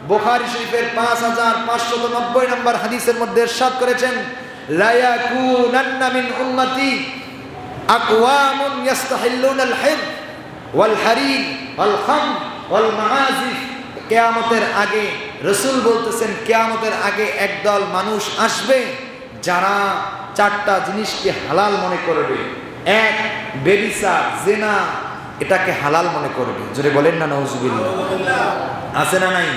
বুখারী শরীফের 5590 নম্বর হাদিসের মধ্যে ইরশাদ করেছেন, লা ইয়াকুনান্না মিন উম্মতি আকওয়ামুন ইস্তাহিল্লুনাল হিদ ওয়াল হারির ওয়াল খামর ওয়াল মাআজিফ। কিয়ামতের আগে রাসূল বলতেছেন, কিয়ামতের আগে একদল মানুষ আসবে যারা চারটা জিনিসকে হালাল মনে করবে। এক, বেবিচার, জিনা, এটাকে হালাল মনে করবে। জোরে বলেন না নাউজুবিল্লাহ। আছে না নাই?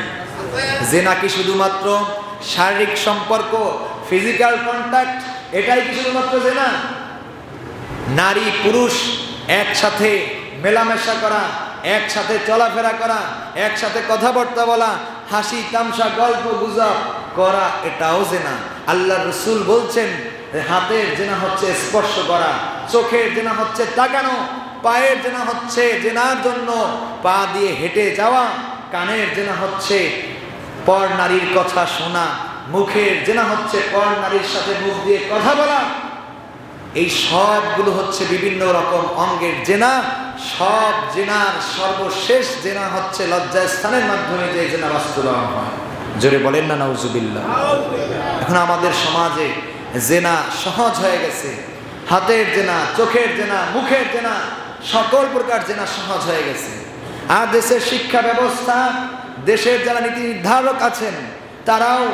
জিনা কি শুধুমাত্র শারীরিক সম্পর্ক, ফিজিক্যাল কন্টাক্ট, এটাই কি শুধুমাত্র জিনা? নারী পুরুষ একসাথে মেলামেশা করা, একসাথে চলাফেরা করা, একসাথে কথাবার্তা বলা, হাসি তামসা গল্প গুজব করা, এটাও জিনা। আল্লাহর রাসূল বলছেন, হাতের জিনা হচ্ছে স্পর্শ করা, চোখের জিনা হচ্ছে তাকানো, পায়ের জিনা হচ্ছে জিনার জন্য পা দিয়ে হেঁটে যাওয়া, কানের জিনা হচ্ছে পর নারীর কথা শোনা, মুখের জিনা হচ্ছে পর নারীর সাথে মুখ দিয়ে কথা বলা। এই সবগুলো হচ্ছে বিভিন্ন রকম অঙ্গের জেনা। সব জেনার সর্বশেষ জেনা হচ্ছে লজ্জাস্থানের মাধ্যমে যে জেনা বাস্তবায়ন হয়। জোরে বলেন না নাউজুবিল্লাহ। এখন আমাদের সমাজে জেনা সহজ হয়ে গেছে। হাতের জেনা, চোখের জেনা, মুখের জেনা, সকল প্রকার জেনা সহজ হয়ে গেছে। আর দেশের শিক্ষা ব্যবস্থা, দেশের যারা নীতি নির্ধারক আছেন, তারাও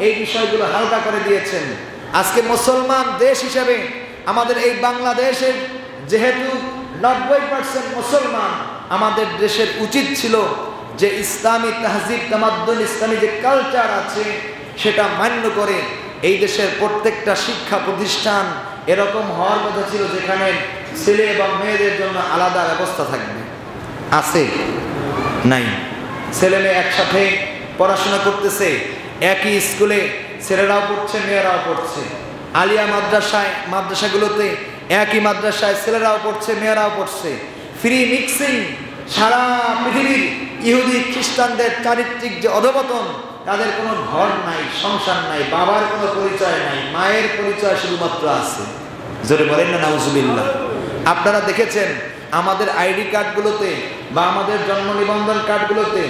এই বিষয়গুলো হালকা করে দিয়েছেন। আজকে মুসলমান দেশ হিসেবে আমাদের এই বাংলাদেশের যেহেতু 90% মুসলমান, আমাদের দেশের উচিত ছিল যে ইসলামী তাহজিব তামাদ্দুন, ইসলামী যে কালচার আছে সেটা মান্য করে এই দেশের প্রত্যেকটা শিক্ষা প্রতিষ্ঠান এরকম হওয়ার কথা ছিল যেখানে ছেলে এবং মেয়েদের জন্য আলাদা ব্যবস্থা থাকবে। আছে? নাই। ছেলে মেয়ে একসাথে পড়াশোনা করতেছে, একই স্কুলে ছেলেরাও পড়ছে মেয়েরাও পড়ছে। আলিয়া মাদ্রাসাগুলোতে একই মাদ্রাসায় ছেলেরাও পড়ছে মেয়েরাও পড়ছে। Free mixing. সারা পৃথিবীর ইহুদি খ্রিস্টানদের চারিত্রিক যে অধপতন, তাদের কোনো ঘর নাই, সংসার নাই, বাবার কোনো পরিচয় নাই, মায়ের পরিচয় শুধুমাত্র আছে। জোরে বলেন না নাউজুবিল্লাহ। আপনারা দেখেছেন আমাদের আইডি কার্ডগুলোতে বা আমাদের জন্ম নিবন্ধন কার্ডগুলোতে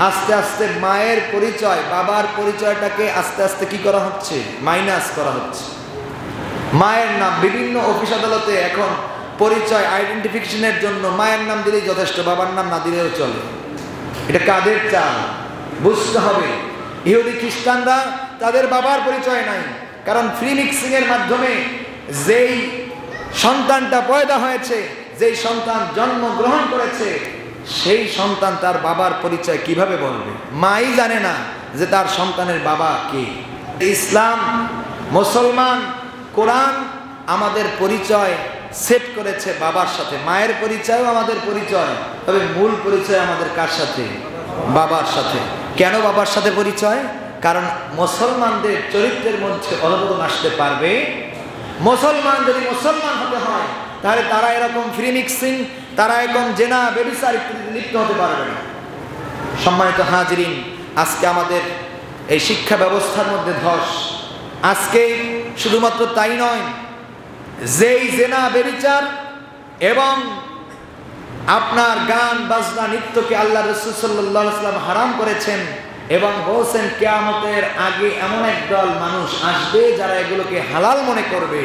আস্তে আস্তে মায়ের পরিচয়, বাবার পরিচয়টাকে আস্তে আস্তে কি করা হচ্ছে? মাইনাস করা হচ্ছে। মায়ের নাম বিভিন্ন অফিস আদালতে এখন পরিচয় আইডেন্টিফিকেশনের জন্য মায়ের নাম দিলেই যথেষ্ট, বাবার নাম না দিলেও চলে। এটা কাদের চাল? বুঝতে হবে। ইহুদি খ্রিস্টানরা তাদের বাবার পরিচয় নাই, কারণ ফ্রি মিক্সিং এর মাধ্যমে যেই সন্তানটা পয়দা হয়েছে, যেই সন্তান জন্মগ্রহণ করেছে, সেই সন্তান তার বাবার পরিচয় কিভাবে বলবে? মাই জানে না যে তার সন্তানের বাবা কে। ইসলাম, মুসলমান, কোরআন আমাদের পরিচয় সেট করেছে বাবার সাথে। মায়ের পরিচয়ও আমাদের পরিচয়, তবে মূল পরিচয় আমাদের কার সাথে? বাবার সাথে। কেন বাবার সাথে পরিচয়? কারণ মুসলমানদের চরিত্রের মধ্যে অধপতন আসতে পারবে। মুসলমান যদি মুসলমান হতে হয় তাহলে তারা এরকম ফ্রি মিক্সিং, তারা এরকম জেনা ব্যভিচার ইত্যাদি লিপ্ত হতে পারবে না। সম্মানিত হাজিরিন, আজকে আমাদের এই শিক্ষা ব্যবস্থার মধ্যে ধস। আজকে শুধুমাত্র তাই নয়, যেই জেনা ব্যভিচার এবং আপনার গান বাজনা নৃত্যকে আল্লাহ রাসূল সাল্লাল্লাহু আলাইহি ওয়াসাল্লাম হারাম করেছেন এবং বলছেন কিয়ামতের আগে এমন একদল মানুষ আসবে যারা এগুলোকে হালাল মনে করবে।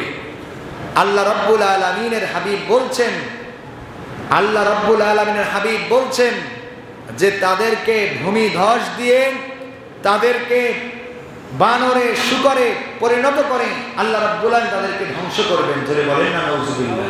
আল্লাহ রাব্বুল আলামিনের হাবিব বলছেন যে তাদেরকে ভূমি ধস দিয়ে, তাদেরকে বানরে শুকরে পরিণত করে আল্লাহ রাব্বুল আলামিন তাদেরকে ধ্বংস করবেন। জোরে বলেন না নাউজুবিল্লাহ।